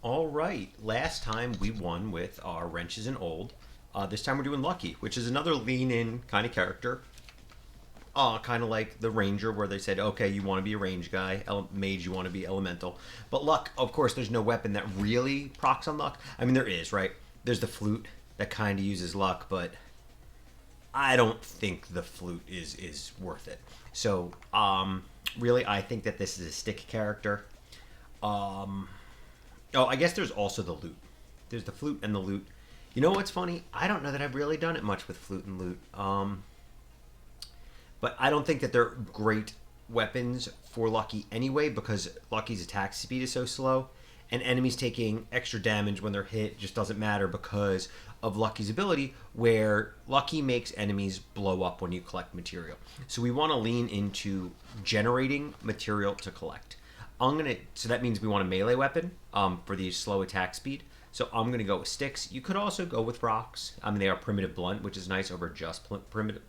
All right. Last time we won with our wrenches and old. This time we're doing lucky, which is another lean-in kind of character. Kind of like the ranger, where they said, okay, you want to be a range guy, mage, you want to be elemental. But luck, of course, there's no weapon that really procs on luck. I mean, there is, right? There's the flute that kind of uses luck, but I don't think the flute is worth it. So, really, I think that this is a stick character. Um, Oh, I guess there's also the loot. There's the flute and the loot. You know what's funny? I don't know that I've really done it much with flute and loot. But I don't think that they're great weapons for Lucky anyway because Lucky's attack speed is so slow, and enemies taking extra damage when they're hit just doesn't matter because of Lucky's ability, where Lucky makes enemies blow up when you collect material. So we want to lean into generating material to collect. So that means we want a melee weapon for the slow attack speed. So I'm gonna go with sticks. You could also go with rocks. I mean, they are primitive blunt, which is nice over just primitive.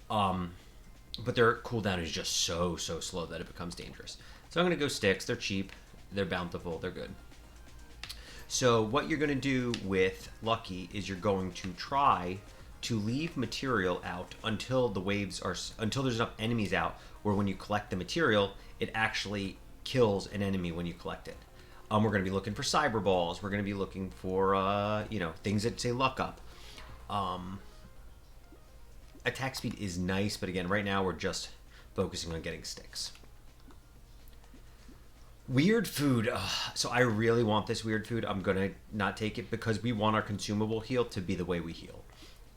But their cooldown is just so slow that it becomes dangerous. So I'm gonna go sticks. They're cheap, they're bountiful, they're good. So what you're gonna do with Lucky is you're going to try to leave material out until until there's enough enemies out where when you collect the material, it actually kills an enemy when you collect it. We're going to be looking for cyber balls. We're going to be looking for things that say luck up. Attack speed is nice, but again, right now we're just focusing on getting sticks. Weird food. So I really want this weird food. I'm going to not take it because we want our consumable heal to be the way we heal.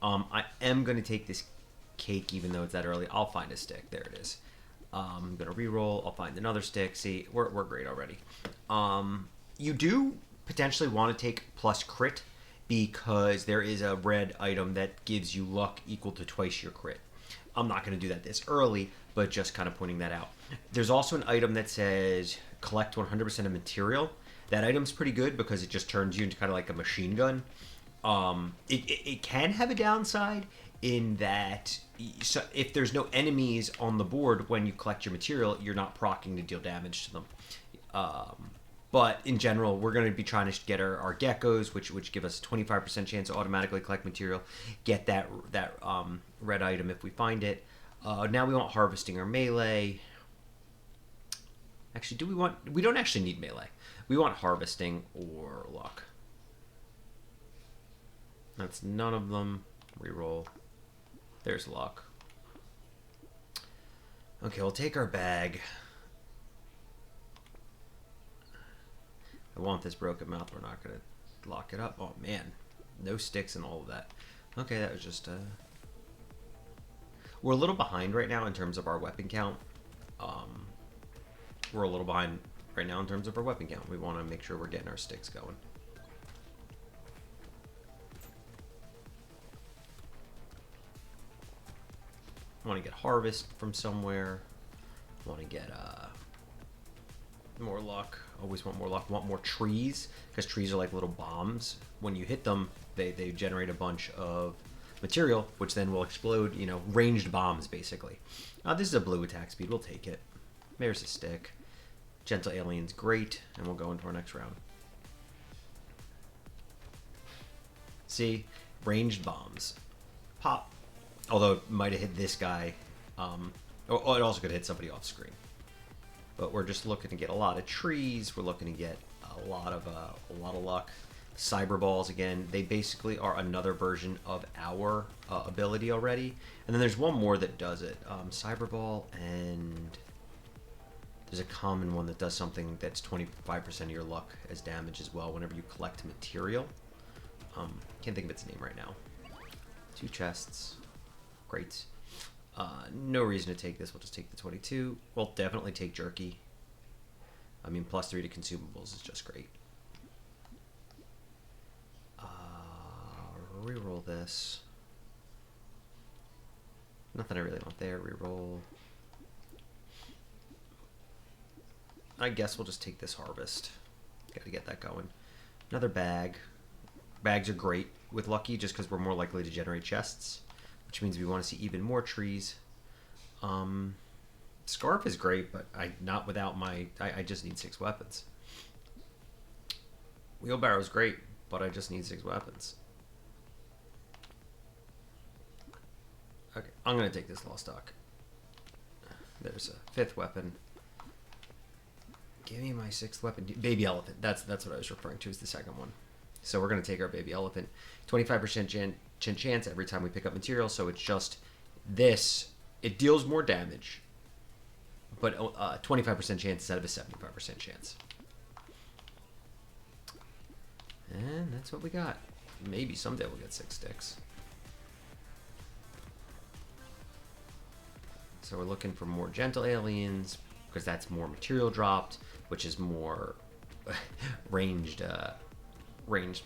I am going to take this cake even though it's that early. I'll find a stick. There it is. I'm going to reroll. I'll find another stick. See, we're great already. You do potentially want to take plus crit because there is a red item that gives you luck equal to twice your crit. I'm not going to do that this early, but just kind of pointing that out. There's also an item that says collect 100% of material. That item's pretty good because it just turns you into kind of like a machine gun. It can have a downside in that if there's no enemies on the board when you collect your material, you're not proccing to deal damage to them. But in general, we're going to be trying to get our geckos, which give us a 25% chance to automatically collect material, get that red item if we find it. Now we want harvesting or melee. Actually, we don't actually need melee. We want harvesting or luck. That's none of them. Reroll. There's luck. Okay, we'll take our bag. I want this broken mouth. We're not going to lock it up. Oh, man. No sticks and all of that. Okay, that was just... We're a little behind right now in terms of our weapon count. We're a little behind right now in terms of our weapon count. We want to make sure we're getting our sticks going. I want to get harvest from somewhere. I want to get more luck. Always want more luck. Want more trees because trees are like little bombs. When you hit them, they generate a bunch of material, which then will explode. Ranged bombs basically. This is a blue attack speed. We'll take it. There's a stick. Gentle alien's great, and we'll go into our next round. See, ranged bombs. Pop. Although it might have hit this guy. Or it also could hit somebody off screen. But we're just looking to get a lot of trees. We're looking to get a lot of luck. Cyber balls again. They basically are another version of our ability already. And then there's one more that does it. Cyber ball, and there's a common one that does something that's 25% of your luck as damage as well whenever you collect material. Can't think of its name right now. 2 chests. Great. No reason to take this. We'll just take the 22. We'll definitely take jerky. I mean, plus 3 to consumables is just great. Reroll this. Nothing I really want there. Reroll. I guess we'll just take this harvest. Gotta get that going. Another bag. Bags are great with Lucky just because we're more likely to generate chests, which means we want to see even more trees. Scarf is great, but not without I just need 6 weapons. Wheelbarrow's great, but I just need 6 weapons. Okay, I'm gonna take this Lost Stock. There's a 5th weapon. Give me my 6th weapon. Baby elephant. That's what I was referring to as the second one. So we're gonna take our baby elephant. 25% chance every time we pick up material. So it's just this. It deals more damage, but 25% chance instead of a 75% chance. And that's what we got. Maybe someday we'll get 6 sticks. So we're looking for more gentle aliens because that's more material dropped, which is more ranged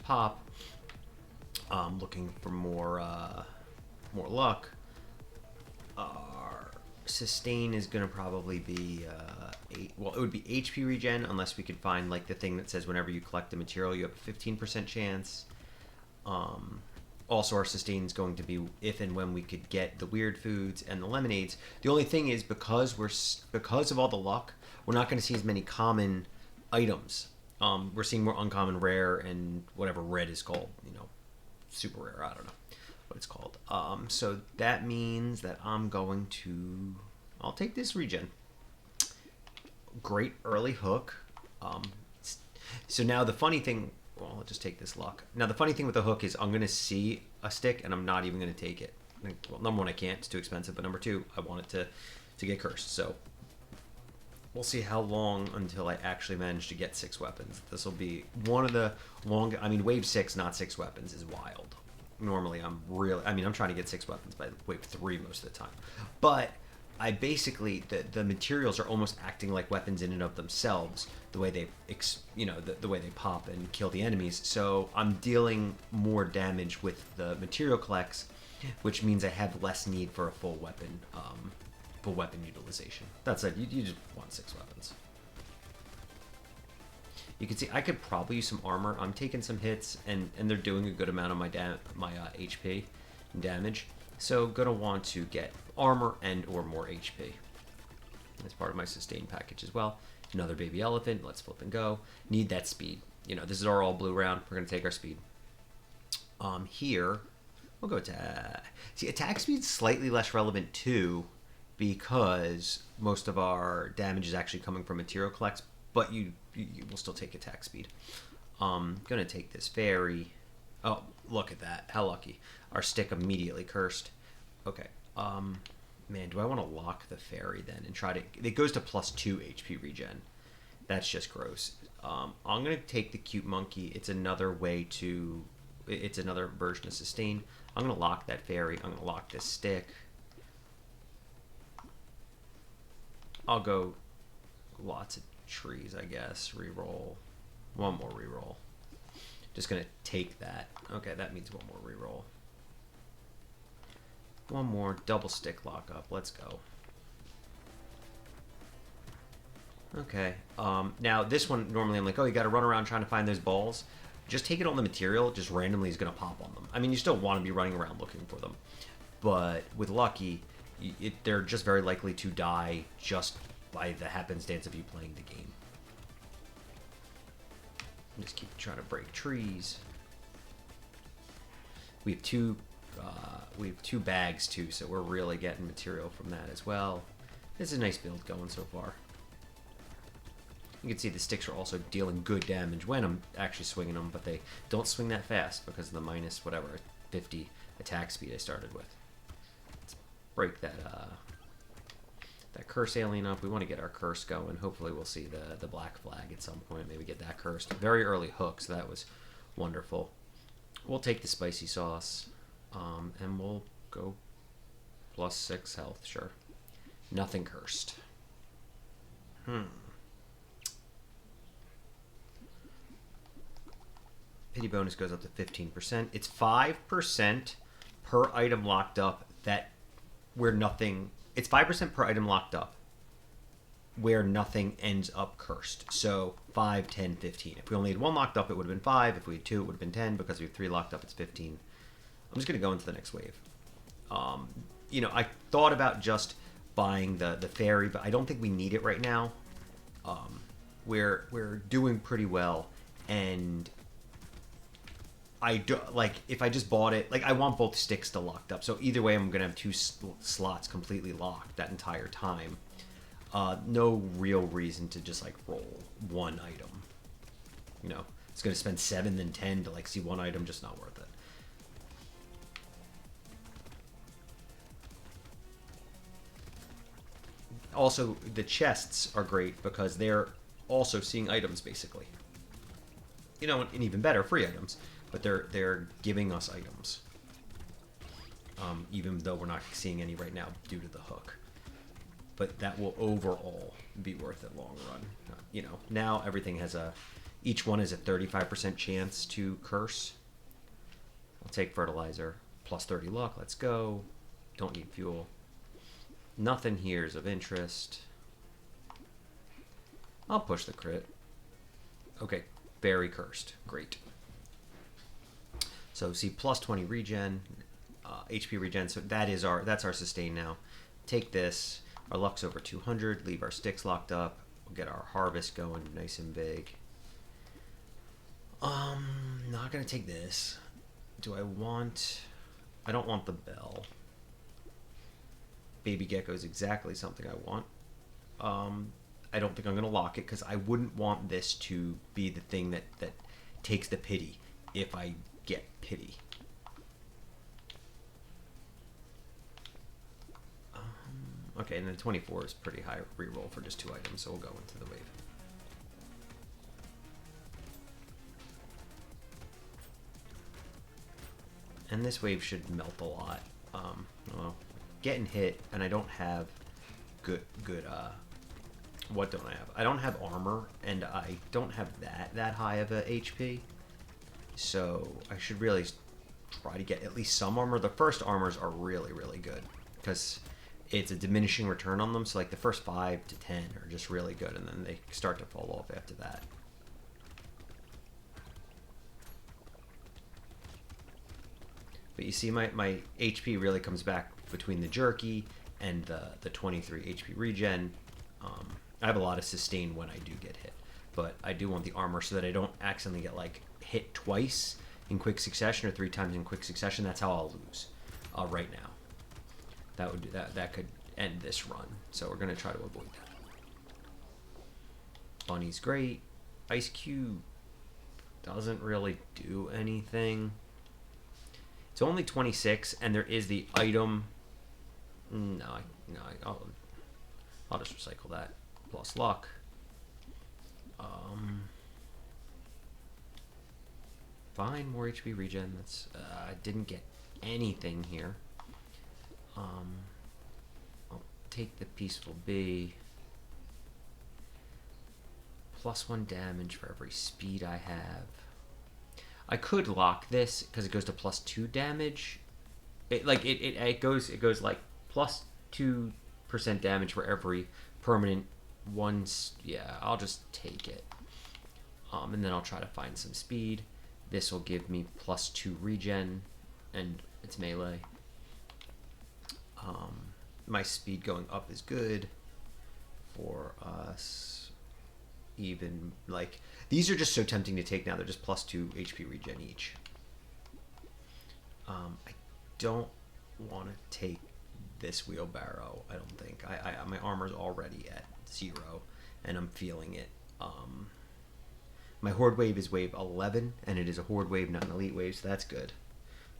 pop. Looking for more luck. Our sustain is gonna probably be it would be HP regen unless we could find like the thing that says whenever you collect the material you have a 15% chance. Also, our sustain is going to be if and when we could get the weird foods and the lemonades. The only thing is because of all the luck, we're not going to see as many common items. We're seeing more uncommon, rare, and whatever red is called. Super rare. I don't know what it's called. So that means that I'll take this regen. Great early hook. So now the funny thing. Well, I'll just take this luck. Now, the funny thing with the hook is I'm going to see a stick, and I'm not even going to take it. Well, number one, I can't. It's too expensive. But number two, I want it to get cursed. So we'll see how long until I actually manage to get 6 weapons. This will be one of the longest. I mean, wave 6, not 6 weapons, is wild. Normally, I'm trying to get 6 weapons by wave 3 most of the time. But I basically, the materials are almost acting like weapons in and of themselves, the way they, the way they pop and kill the enemies. So I'm dealing more damage with the material collects, which means I have less need for a full weapon utilization. That said, you just want 6 weapons. You can see I could probably use some armor. I'm taking some hits, and they're doing a good amount of my HP and damage. So gonna want to get armor and or more HP. That's part of my sustain package as well. Another baby elephant. Let's flip and go. Need that speed. This is our all blue round. We're gonna take our speed. Here we'll go to attack speed's slightly less relevant too, because most of our damage is actually coming from material collects. But you will still take attack speed. Gonna take this fairy. Oh, look at that. How lucky. Our stick immediately cursed. Okay. Man, do I want to lock the fairy then and try to... It goes to +2 HP regen. That's just gross. I'm going to take the cute monkey. It's another way to... It's another version of sustain. I'm going to lock that fairy. I'm going to lock this stick. I'll go lots of trees, I guess. Reroll. One more reroll. Just going to take that. Okay, that means one more reroll. One more double stick lockup. Let's go. Okay. Now, this one, normally I'm like, oh, you got to run around trying to find those balls. Just take it on the material. Just randomly is going to pop on them. I mean, you still want to be running around looking for them. But with Lucky, they're just very likely to die just by the happenstance of you playing the game. Just keep trying to break trees. We have two bags too, so we're really getting material from that as well. This is a nice build going so far. You can see the sticks are also dealing good damage when I'm actually swinging them, but they don't swing that fast because of the minus whatever 50 attack speed I started with. Let's break that curse alien up. We want to get our curse going. Hopefully we'll see the black flag at some point. Maybe get that cursed. Very early hook, so that was wonderful. We'll take the spicy sauce, and we'll go +6 health, sure. Nothing cursed. Pity bonus goes up to 15%. It's 5% per item locked up where nothing... It's 5% per item locked up where nothing ends up cursed. So 5, 10, 15. If we only had 1 locked up, it would have been 5. If we had 2, it would have been 10. Because we have 3 locked up, it's 15. I'm just going to go into the next wave. I thought about just buying the fairy, but I don't think we need it right now. We're doing pretty well, and I do, like, if I just bought it, like, I want both sticks still locked up. So either way, I'm gonna have two slots completely locked that entire time. No real reason to just like roll one item. You know, it's gonna spend 7 then 10 to like see one item, just not worth it. Also, the chests are great because they're also seeing items basically. You know, and even better, free items, but they're giving us items. Even though we're not seeing any right now due to the hook. But that will overall be worth it long run. You know, now everything has each one has a 35% chance to curse. I'll take fertilizer, plus 30 luck, let's go. Don't need fuel. Nothing here is of interest. I'll push the crit. Okay, very cursed, great. So see, plus 20 regen, HP regen, so that's our sustain now. Take this. Our luck's over 200. Leave our sticks locked up. We'll get our harvest going nice and big. Not gonna take this. Do I want... I don't want the bell. Baby gecko is exactly something I want. I don't think I'm gonna lock it because I wouldn't want this to be the thing that takes the pity if I get pity. Okay, and then 24 is pretty high reroll for just 2 items, so we'll go into the wave. And this wave should melt a lot. Well, getting hit, and I don't have good. What don't I have? I don't have armor, and I don't have that high of a HP. So I should really try to get at least some armor. The first armors are really, really good because it's a diminishing return on them. So like the first 5 to 10 are just really good, and then they start to fall off after that. But you see, my HP really comes back between the jerky and the 23 HP regen. I have a lot of sustain when I do get hit, but I do want the armor so that I don't accidentally get like hit twice in quick succession or 3 times in quick succession. That's how I'll lose right now. That could end this run, so we're gonna try to avoid that. Bunny's great. Ice Cube doesn't really do anything. It's only 26, and there is the item. No, I'll just recycle that. Plus luck. Fine, more HP regen. That's I didn't get anything here. I'll take the Peaceful Bee. Plus 1 damage for every speed I have. I could lock this because it goes to plus 2 damage. It goes like plus 2% damage for every permanent once. Yeah, I'll just take it. And then I'll try to find some speed. This will give me plus 2 regen, and it's melee. My speed going up is good for us. Even like these are just so tempting to take now. They're just plus 2 HP regen each. I don't want to take this wheelbarrow. I don't think. My armor's already at 0, and I'm feeling it. My horde wave is wave 11, and it is a horde wave, not an elite wave, so that's good,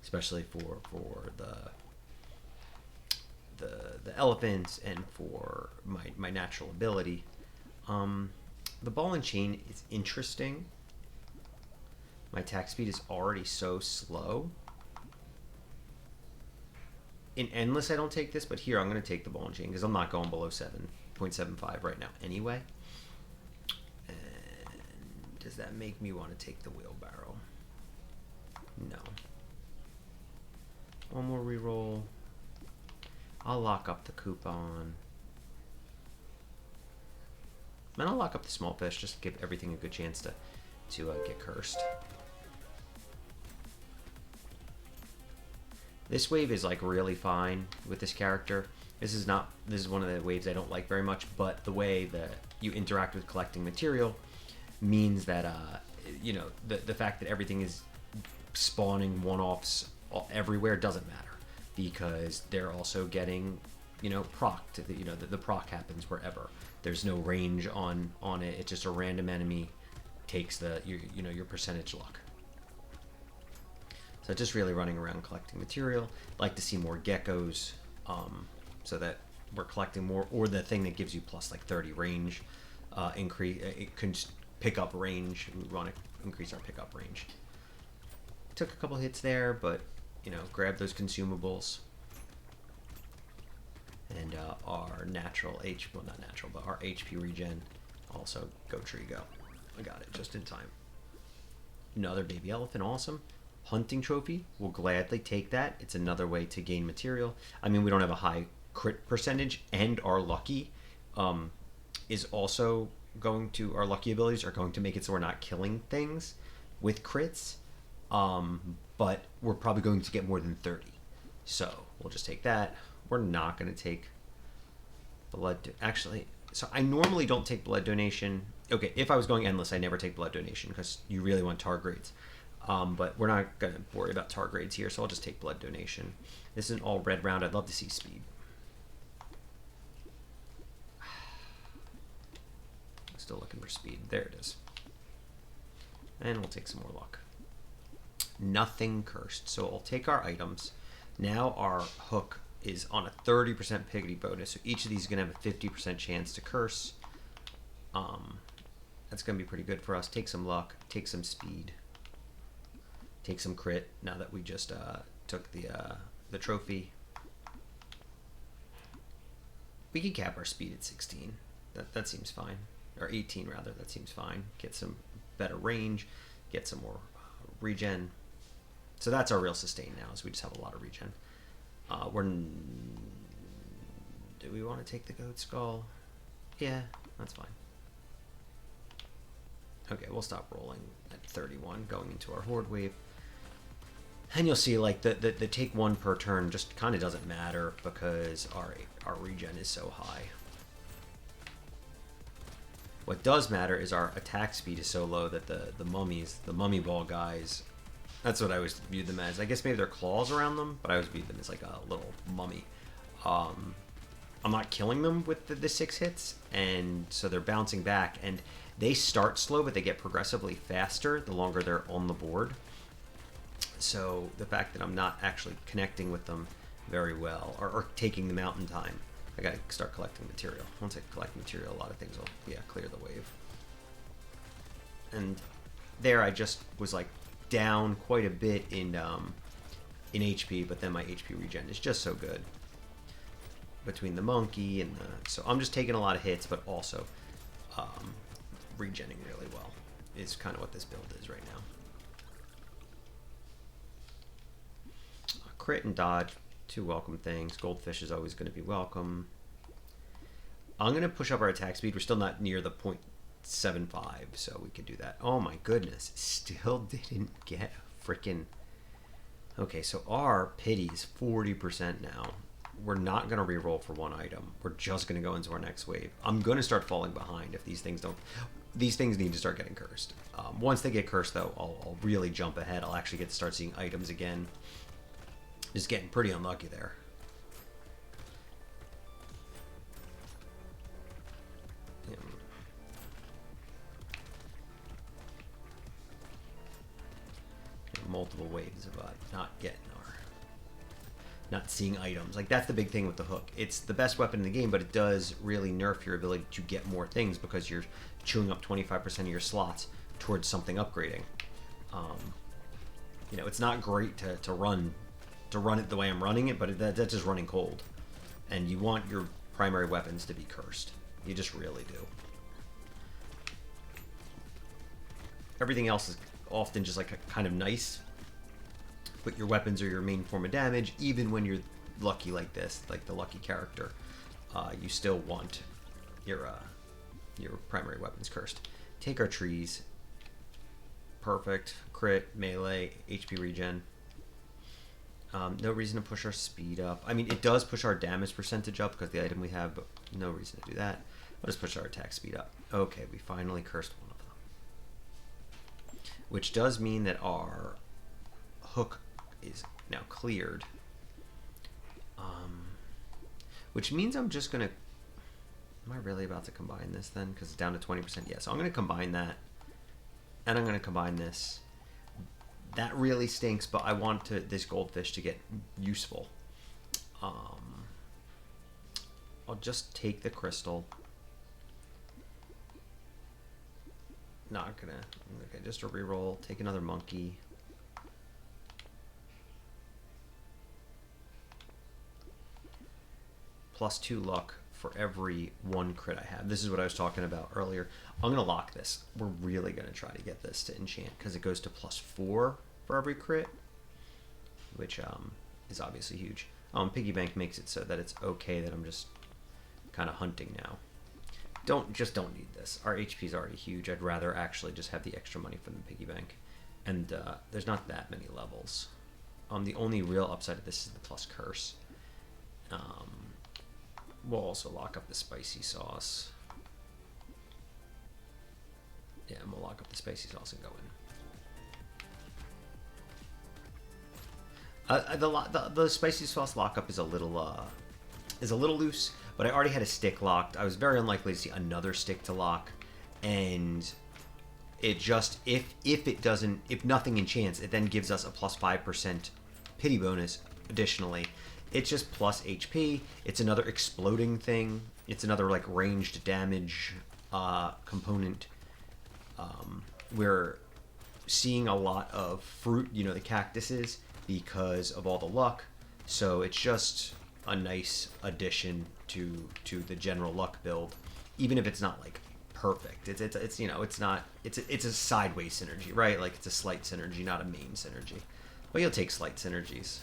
especially for the elephants and for my natural ability. The ball and chain is interesting. My attack speed is already so slow. In Endless, I don't take this, but here I'm going to take the ball and chain because I'm not going below 7.75 right now anyway. And does that make me want to take the wheelbarrow? No. One more reroll. I'll lock up the coupon. And I'll lock up the small fish just to give everything a good chance to get cursed. This wave is like really fine with this character. This is one of the waves I don't like very much, but the way that you interact with collecting material means that the fact that everything is spawning one-offs everywhere doesn't matter because they're also getting, proc. The proc happens wherever. There's no range on it. It's just a random enemy takes your percentage luck. So just really running around collecting material. Like to see more geckos, so that we're collecting more, or the thing that gives you plus like 30 range increase. It can pick up range. We want to increase our pickup range. Took a couple hits there, but grab those consumables. And our natural well, not natural, but our HP regen. Also, go tree, go. I got it just in time. Another baby elephant, awesome. Hunting trophy, we'll gladly take that. It's another way to gain material. I mean, we don't have a high crit percentage, and our lucky is also going to, our lucky abilities are going to make it so we're not killing things with crits. But we're probably going to get more than 30. So we'll just take that. We're not going to take blood. Actually, so I normally don't take blood donation. Okay, if I was going endless, I never take blood donation because you really want tar grades. But we're not going to worry about tar grades here, so I'll just take blood donation. This is an all red round. I'd love to see speed. Still looking for speed. There it is. And we'll take some more luck. Nothing cursed. So I'll take our items. Now our hook is on a 30% piggity bonus. So each of these is going to have a 50% chance to curse. That's going to be pretty good for us. Take some luck. Take some speed. Take some crit now that we just took the trophy. We can cap our speed at 16. That seems fine. Or 18 rather. That seems fine. Get some better range. Get some more regen. So that's our real sustain now, is we just have a lot of regen. Do we want to take the goat skull? Yeah, that's fine. Okay, we'll stop rolling at 31, going into our horde wave. And you'll see, like, the take one per turn just kind of doesn't matter because our regen is so high. What does matter is our attack speed is so low that the mummies, the mummy ball guys, that's what I always viewed them as. I guess maybe there are claws around them, but I always viewed them as like a little mummy. I'm not killing them with the 6 hits, and so they're bouncing back, and they start slow, but they get progressively faster the longer they're on the board. So the fact that I'm not actually connecting with them very well, or taking them out in time, I gotta start collecting material. Once I collect material, a lot of things will, clear the wave. And there I just was like down quite a bit in HP, but then my HP regen is just so good. Between the monkey and so I'm just taking a lot of hits, but also regenning really well is kind of what this build is right now. Crit and dodge, 2 welcome things. Goldfish is always going to be welcome. I'm going to push up our attack speed. We're still not near the 0.75, so we could do that. Oh my goodness, still didn't get a freaking... Okay, so our pity is 40% now. We're not going to reroll for 1 item. We're just going to go into our next wave. I'm going to start falling behind if these things don't... These things need to start getting cursed. Once they get cursed, though, I'll really jump ahead. I'll actually get to start seeing items again. Just getting pretty unlucky there. Yeah. Multiple waves of not seeing items. Like, that's the big thing with the hook. It's the best weapon in the game, but it does really nerf your ability to get more things because you're chewing up 25% of your slots towards something upgrading. It's not great to run it the way I'm running it, but that's just running cold. And you want your primary weapons to be cursed. You just really do. Everything else is often just like a kind of nice, but your weapons are your main form of damage. Even when you're lucky like this, like the lucky character, you still want your primary weapons cursed. Take our trees. Perfect. Crit, melee, HP regen. No reason to push our speed up. I mean, it does push our damage percentage up because the item we have, but no reason to do that. I'll just push our attack speed up. Okay, we finally cursed one of them. Which does mean that our hook is now cleared. Which means I'm just going to... Am I really about to combine this then? Because it's down to 20%. Yeah, so I'm going to combine that. And I'm going to combine this. That really stinks, but I want this goldfish to get useful. I'll just take the crystal. Not gonna... Okay, just a reroll. Take another monkey. +2 luck for every 1 crit I have. This is what I was talking about earlier. I'm going to lock this. We're really going to try to get this to enchant because it goes to +4 for every crit, which is obviously huge. Piggy bank makes it so that it's okay that I'm just kind of hunting now. Don't need this. Our HP is already huge. I'd rather actually just have the extra money from the piggy bank. And there's not that many levels. The only real upside of this is the plus curse. We'll also lock up the spicy sauce. Yeah, and we'll lock up the spicy sauce and go in. The spicy sauce lockup is a little loose, but I already had a stick locked. I was very unlikely to see another stick to lock, and it just if nothing enchants, it then gives us a +5% pity bonus additionally. It's just plus HP. It's another exploding thing. It's another like ranged damage component. We're seeing a lot of fruit, the cactuses, because of all the luck. So it's just a nice addition to the general luck build, even if it's not like perfect. It's a sideways synergy, right? Like it's a slight synergy, not a main synergy. But you'll take slight synergies.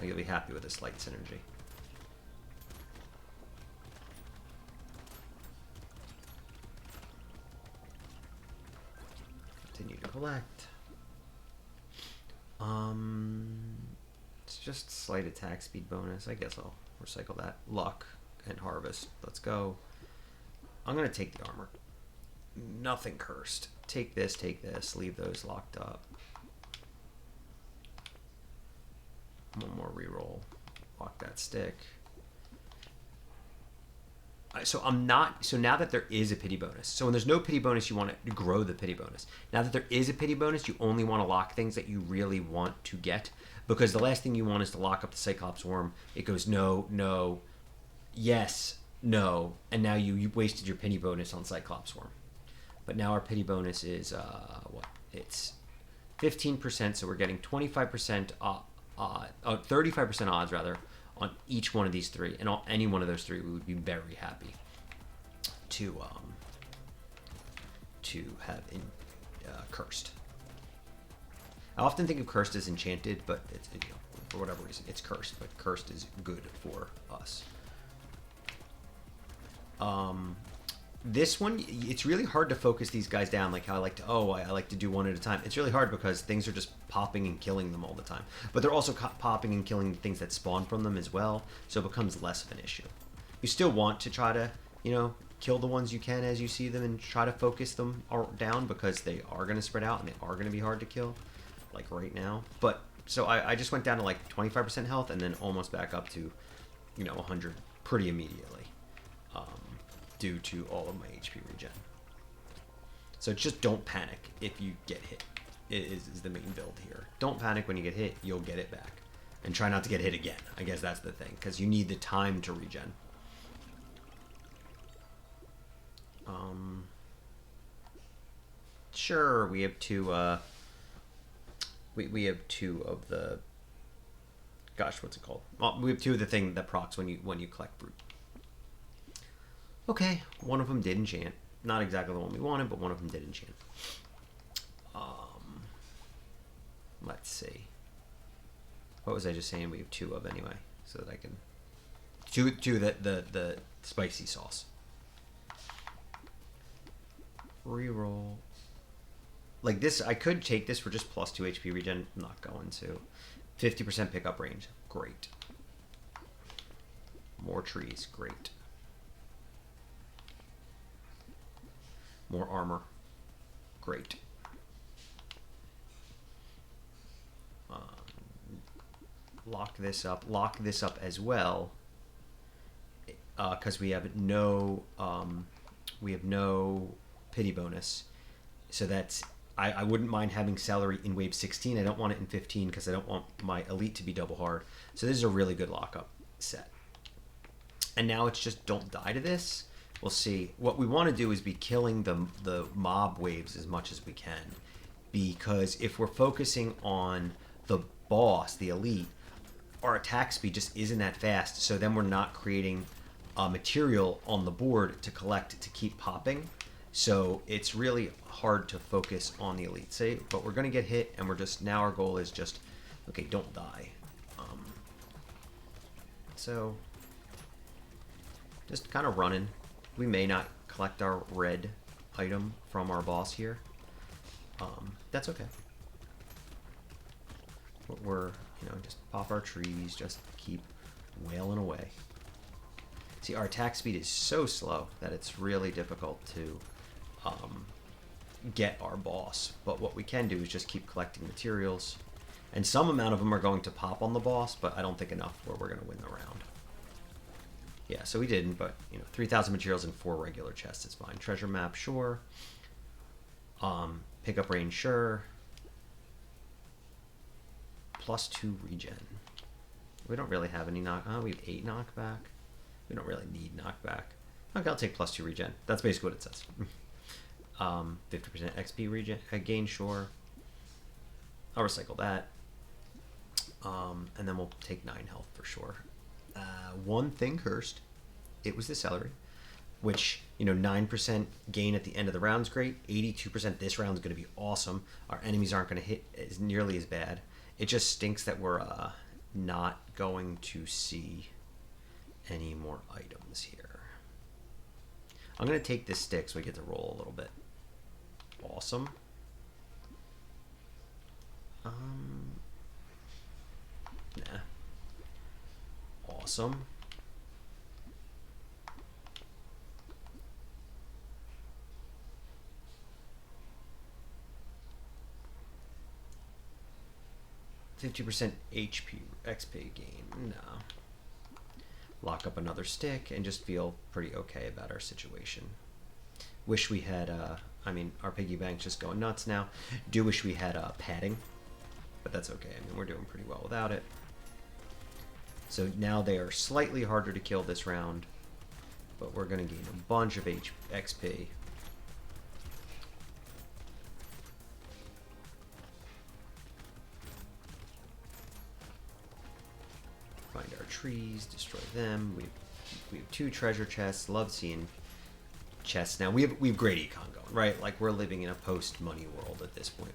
You'll be happy with a slight synergy. Continue to collect. It's just slight attack speed bonus. I guess I'll recycle that. Luck and harvest. Let's go. I'm going to take the armor. Nothing cursed. Take this, leave those locked up. One more reroll. Lock that stick. So now that there is a pity bonus. So when there's no pity bonus, you want to grow the pity bonus. Now that there is a pity bonus, you only want to lock things that you really want to get. Because the last thing you want is to lock up the Cyclops Worm. It goes no, yes, no. And now you wasted your pity bonus on Cyclops Worm. But now our pity bonus is, It's 15%, so we're getting 25% off. 35% odds rather on each one of these three, and any one of those three we would be very happy to have in cursed. I often think of cursed as enchanted, but it's for whatever reason it's cursed. But cursed is good for us. This one, it's really hard to focus these guys down like how I like to do one at a time. It's really hard because things are just popping and killing them all the time. But they're also popping and killing things that spawn from them as well, so it becomes less of an issue. You still want to try to, kill the ones you can as you see them and try to focus them down because they are going to spread out and they are going to be hard to kill, like right now. But, so I just went down to like 25% health and then almost back up to, 100 pretty immediately. Due to all of my HP regen. So just don't panic if you get hit. It is the main build here. Don't panic when you get hit, you'll get it back. And try not to get hit again. I guess that's the thing, because you need the time to regen. Sure, we have two, we have two of the, gosh, what's it called? Well, we have two of the thing that procs when you collect fruit. Okay, one of them did enchant. Not exactly the one we wanted, but one of them did enchant. Let's see. What was I just saying we have two of anyway? So that I can... Two the spicy sauce. Reroll. Like this, I could take this for just +2 HP regen. I'm not going to. 50% pickup range. Great. More trees. Great. More armor. Great. lock this up as well, because we have no pity bonus. So that's, I wouldn't mind having celery in wave 16. I don't want it in 15 because I don't want my elite to be double hard. So this is a really good lockup set. And now it's just don't die to this. We'll see. What we want to do is be killing the mob waves as much as we can, because if we're focusing on the boss, the elite, our attack speed just isn't that fast. So then we're not creating material on the board to collect to keep popping. So it's really hard to focus on the elite. Say, but we're going to get hit, and we're just, now our goal is just, okay, don't die. So just kind of running. We may not collect our red item from our boss here. That's okay. But we're, just pop our trees, just keep wailing away. See, our attack speed is so slow that it's really difficult to get our boss. But what we can do is just keep collecting materials. And some amount of them are going to pop on the boss, but I don't think enough where we're going to win the round. Yeah, so we didn't, but 3,000 materials and 4 regular chests is fine. Treasure map, sure. Pickup range, sure. +2 regen. We don't really have any knock. Oh, we have 8 knockback. We don't really need knockback. Okay, I'll take +2 regen. That's basically what it says. 50% XP regen gain, sure. I'll recycle that. And then we'll take 9 health for sure. One thing cursed. It was the celery, which 9% gain at the end of the round's great. 82% this round's going to be awesome. Our enemies aren't going to hit as nearly as bad. It just stinks that we're not going to see any more items here. I'm going to take this stick so we get to roll a little bit. Awesome. Nah. Awesome. %50 HP XP gain. No. Lock up another stick and just feel pretty okay about our situation. Wish we had, our piggy bank's just going nuts now. Do wish we had padding, but that's okay. We're doing pretty well without it. So now they are slightly harder to kill this round, but we're going to gain a bunch of XP. Find our trees, destroy them. We have 2 treasure chests. Love seeing chests. Now we have great econ going, right? Like, we're living in a post-money world at this point.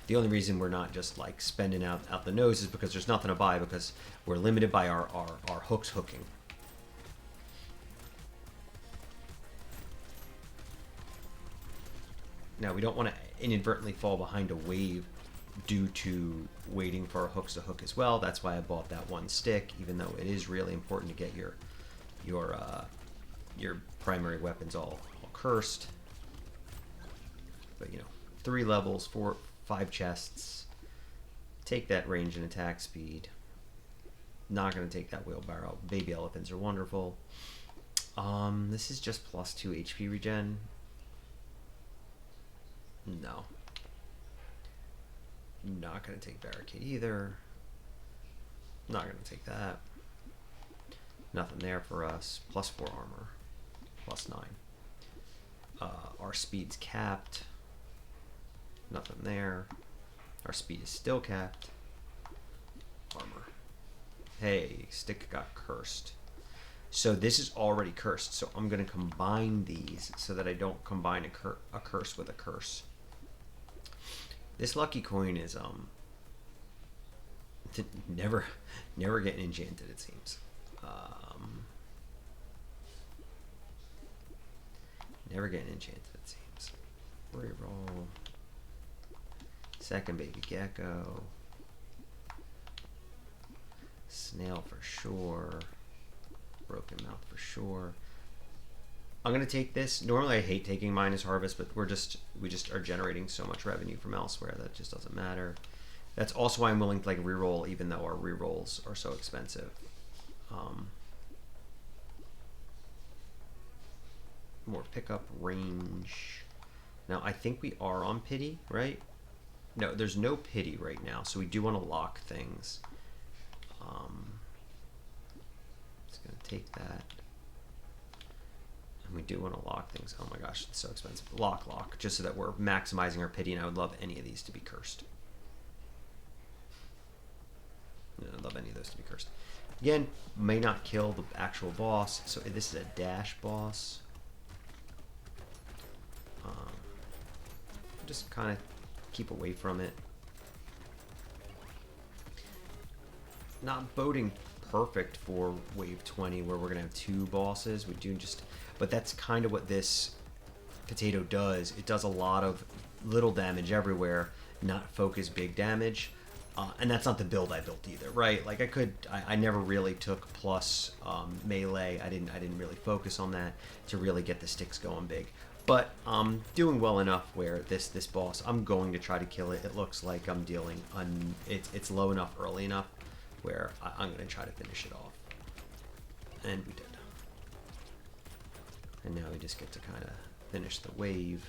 The only reason we're not just like spending out the nose is because there's nothing to buy, because we're limited by our hooks hooking. Now we don't want to inadvertently fall behind a wave due to waiting for our hooks to hook as well. That's why I bought that one stick, even though it is really important to get your primary weapons all cursed. But 3 levels, 5 chests. Take that range and attack speed. Not going to take that wheelbarrow. Baby elephants are wonderful. This is just +2 HP regen. No. Not going to take barricade either. Not going to take that. Nothing there for us. +4 armor. +9. Our speed's capped. Nothing there. Our speed is still capped. Armor. Hey, stick got cursed. So this is already cursed. So I'm going to combine these so that I don't combine a curse with a curse. This lucky coin is never getting enchanted, it seems. Never getting enchanted, it seems. Reroll. Second baby gecko. Snail for sure. Broken mouth for sure. I'm gonna take this. Normally I hate taking minus harvest, but we just are generating so much revenue from elsewhere that it just doesn't matter. That's also why I'm willing to like reroll, even though our rerolls are so expensive. More pickup range. Now I think we are on pity, right? No, there's no pity right now, so we do want to lock things. It's gonna take that. And we do want to lock things. Oh my gosh, it's so expensive. Lock, just so that we're maximizing our pity, and I would love any of these to be cursed. I'd love any of those to be cursed. Again, may not kill the actual boss, so this is a dash boss. Just kind of keep away from it. Not boding perfect for wave 20 where we're gonna have 2 bosses. We do just, but that's kind of what this potato does. It does a lot of little damage everywhere, not focus big damage. And that's not the build I built either, right? Like I never really took plus melee. I didn't really focus on that to really get the sticks going big. But I'm doing well enough where this boss, I'm going to try to kill it. It looks like I'm dealing, it's low enough, early enough, where I'm going to try to finish it off. And we did. And now we just get to kind of finish the wave,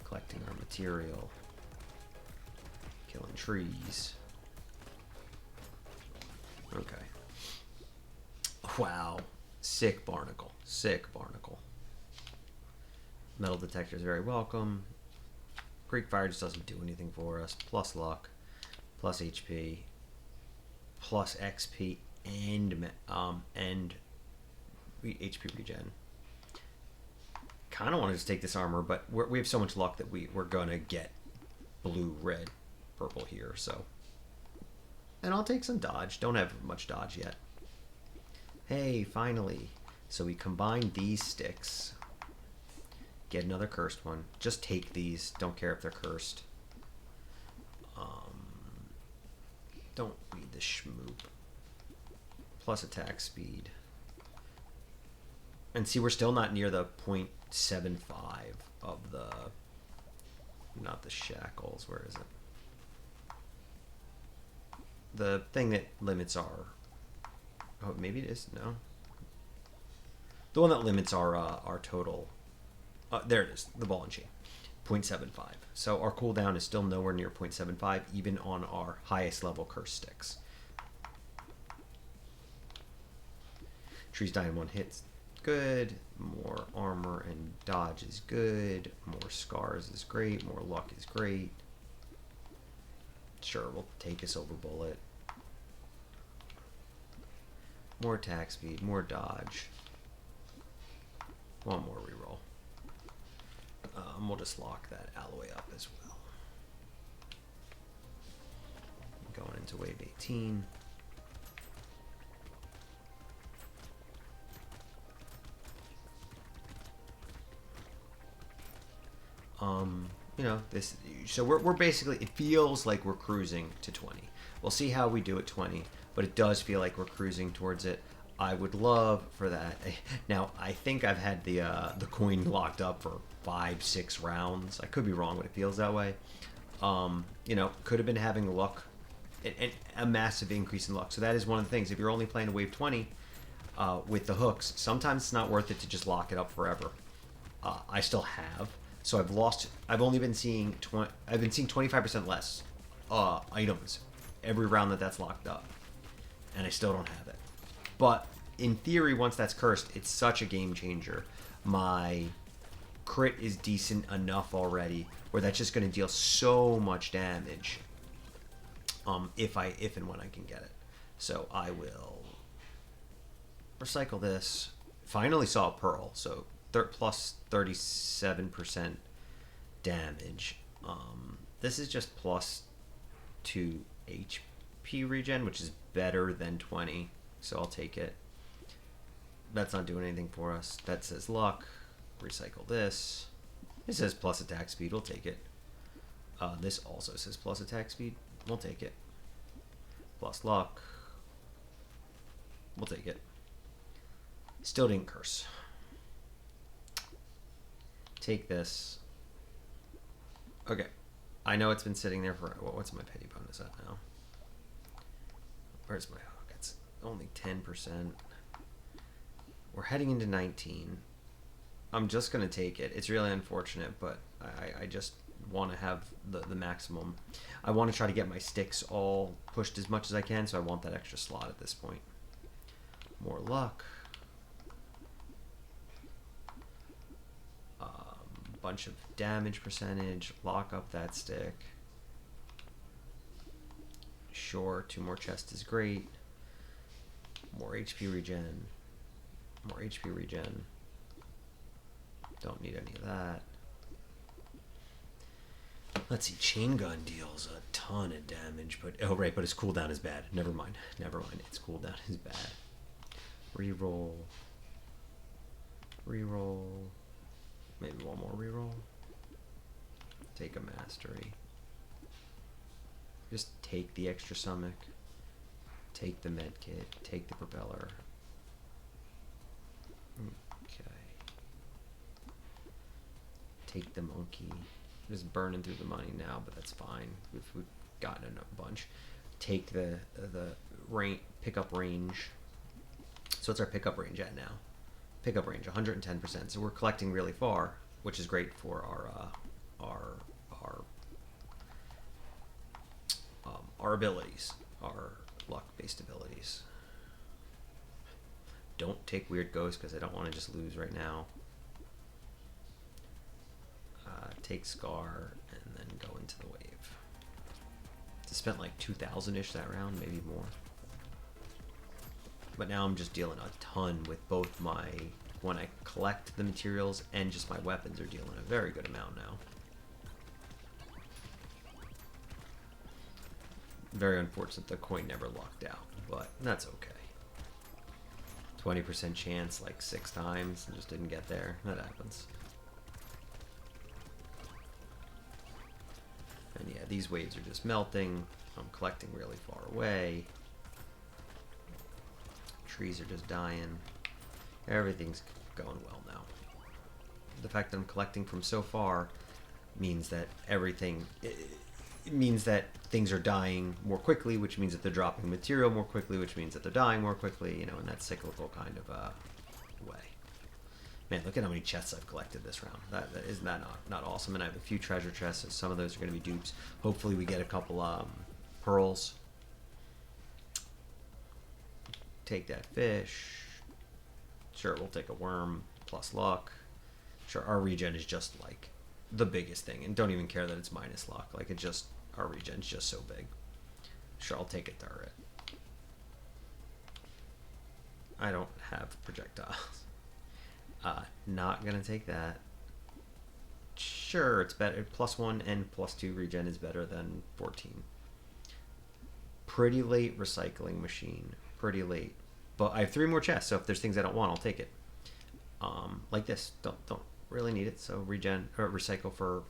collecting our material, killing trees. Okay. Wow. Sick barnacle. Sick barnacle. Metal detector is very welcome. Greek fire just doesn't do anything for us. Plus luck, plus HP, plus XP, and HP regen. Kind of want to just take this armor, but we have so much luck that we're gonna get blue, red, purple here. So, and I'll take some dodge. Don't have much dodge yet. Hey, finally. So we combine these sticks. Get another cursed one. Just take these. Don't care if they're cursed. Don't read the schmoop. Plus attack speed. And see, we're still not near the 0.75 of the... Not the shackles. Where is it? The thing that limits our... Oh, maybe it is? No. The one that limits our total... there it is, the ball and chain, 0.75. So our cooldown is still nowhere near 0.75, even on our highest level curse sticks. Trees die in 1 hit, good. More armor and dodge is good. More scars is great. More luck is great. Sure, we'll take a silver bullet. More attack speed, more dodge. One more reroll. We'll just lock that alloy up as well. Going into wave 18. You know, this, so we're basically, it feels like we're cruising to 20. We'll see how we do at 20, but it does feel like we're cruising towards it. I would love for that. Now, I think I've had the coin locked up for 5-6 rounds. I could be wrong, but it feels that way. You know, could have been having luck, a massive increase in luck. So that is one of the things. If you're only playing a wave 20 with the hooks, sometimes it's not worth it to just lock it up forever. I still have. So I've only been seeing 25% less items every round that's locked up, and I still don't have it. But in theory, once that's cursed, it's such a game changer. My crit is decent enough already where that's just going to deal so much damage if and when I can get it. So I will recycle this. Finally saw a pearl, so plus 37% damage. This is just plus 2 HP regen, which is better than 20, so I'll take it. That's not doing anything for us. That says luck. Recycle this. It says plus attack speed. We'll take it. This also says plus attack speed. We'll take it. Plus luck. We'll take it. Still didn't curse. Take this. Okay. I know it's been sitting there for... What's my pity bonus at now? Where's my hook? It's only 10%. We're heading into 19. I'm just going to take it. It's really unfortunate, but I just want to have the maximum. I want to try to get my sticks all pushed as much as I can, so I want that extra slot at this point. More luck. Bunch of damage percentage. Lock up that stick. Sure, 2 more chests is great. More HP regen. More HP regen. Don't need any of that. Let's see, chain gun deals a ton of damage, but oh right, but its cooldown is bad. Never mind. Never mind. Its cooldown is bad. Reroll. Reroll. Maybe one more reroll. Take a mastery. Just take the extra stomach. Take the med kit. Take the propeller. Okay. Take the monkey. Just burning through the money now, but that's fine. We've gotten a bunch. Take the pickup range. So what's our pickup range at now? Pickup range 110%. So we're collecting really far, which is great for our abilities, our luck-based abilities. Don't take weird ghosts because I don't want to just lose right now. Take Scar and then go into the wave. I spent like 2,000-ish that round, maybe more. But now I'm just dealing a ton with both my... When I collect the materials and just my weapons are dealing a very good amount now. Very unfortunate the coin never lucked out, but that's okay. 20% chance like 6 times and just didn't get there. That happens. And yeah, these waves are just melting. I'm collecting really far away. Trees are just dying. Everything's going well now. The fact that I'm collecting from so far means that everything... It means that things are dying more quickly, which means that they're dropping material more quickly, which means that they're dying more quickly, you know, in that cyclical kind of way. Man, look at how many chests I've collected this round. Isn't that not awesome? And I have a few treasure chests, so some of those are going to be dupes. Hopefully we get a couple pearls. Take that fish. Sure, we'll take a worm plus luck. Sure, our regen is just like the biggest thing, and don't even care that it's minus luck. Like, it just, our regen's just so big. Sure, I'll take a turret. I don't have projectiles. Not gonna take that. Sure, it's better. +1 and +2 regen is better than 14. Pretty late recycling machine. Pretty late. But I have 3 more chests, so if there's things I don't want, I'll take it. Like this. Don't really need it, so regen or recycle for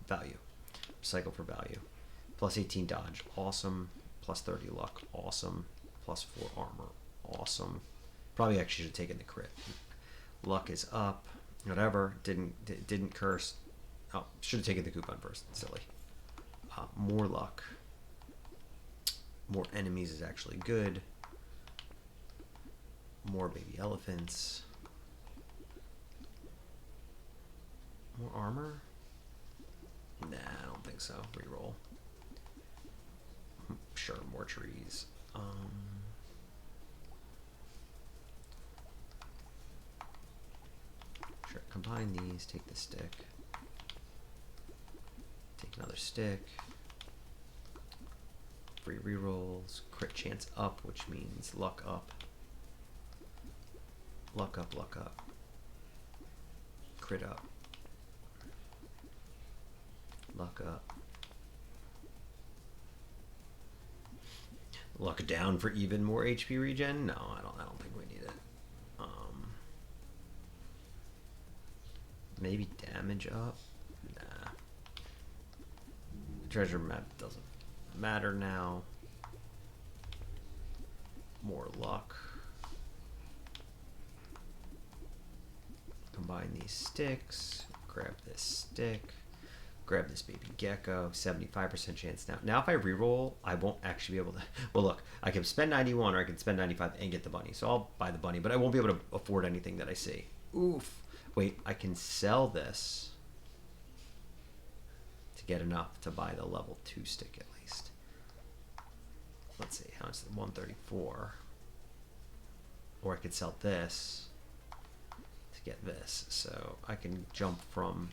value. Recycle for value. +18 dodge. Awesome. +30 luck. Awesome. +4 armor. Awesome. Probably actually should have taken the crit. Luck is up. Whatever. Didn't curse. Oh, should have taken the coupon first. Silly. More luck. More enemies is actually good. More baby elephants. More armor? Nah, I don't think so. Reroll. Sure, more trees. Sure, combine these. Take the stick. Take another stick. Free rerolls. Crit chance up, which means luck up. Luck up, luck up. Crit up. Luck up. Luck down for even more HP regen? No, I don't think we need it. Maybe damage up? Nah. The treasure map doesn't matter now. More luck. Combine these sticks. Grab this stick. Grab this baby gecko, 75% chance now. Now if I reroll, I won't actually be able to. Well, look, I can spend 91 or I can spend 95 and get the bunny. So I'll buy the bunny, but I won't be able to afford anything that I see. Oof. Wait, I can sell this to get enough to buy the level 2 stick at least. Let's see, how much is it? 134. Or I could sell this to get this. So I can jump from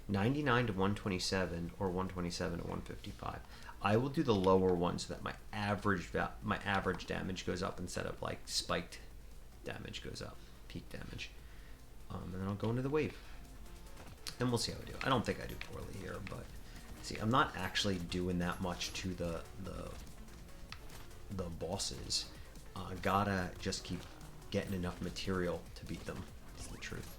99 to 127 or 127 to 155. I will do the lower one so that my average damage goes up instead of like spiked damage goes up, peak damage. And then I'll go into the wave. And we'll see how I do. I don't think I do poorly here, but see, I'm not actually doing that much to the bosses. Gotta just keep getting enough material to beat them, is the truth.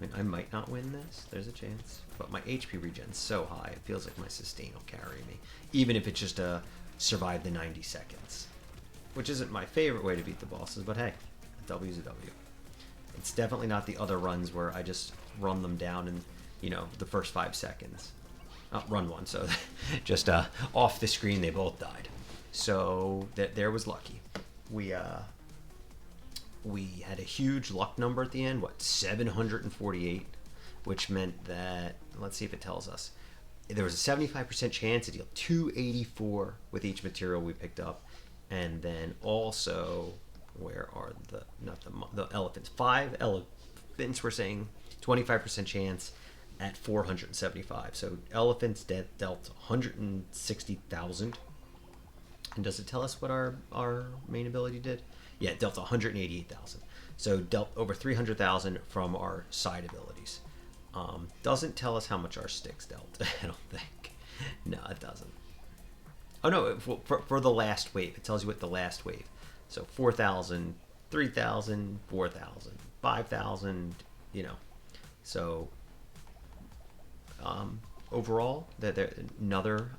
I mean, I might not win this, there's a chance, but my HP regen's so high, it feels like my sustain will carry me, even if it's just a survive the 90 seconds, which isn't my favorite way to beat the bosses, but hey, a W's a W. It's definitely not the other runs where I just run them down in, you know, the first 5 seconds. Run one, so just off the screen they both died. So there was lucky. We had a huge luck number at the end, what, 748, which meant that, let's see if it tells us, there was a 75% chance to deal 284 with each material we picked up, and then also, where are the elephants? 5 elephants were saying 25% chance at 475. So elephants dealt 160,000. And does it tell us what our main ability did? Yeah, it dealt 188,000. So dealt over 300,000 from our side abilities. Doesn't tell us how much our sticks dealt. I don't think. No, it doesn't. Oh no, for the last wave, it tells you what the last wave. So 4,000, 3,000, 4,000, 5,000. You know, so. Overall,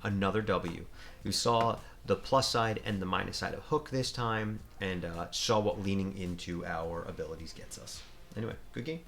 another W. We saw the plus side and the minus side of Hook this time, and saw what leaning into our abilities gets us. Anyway, good game.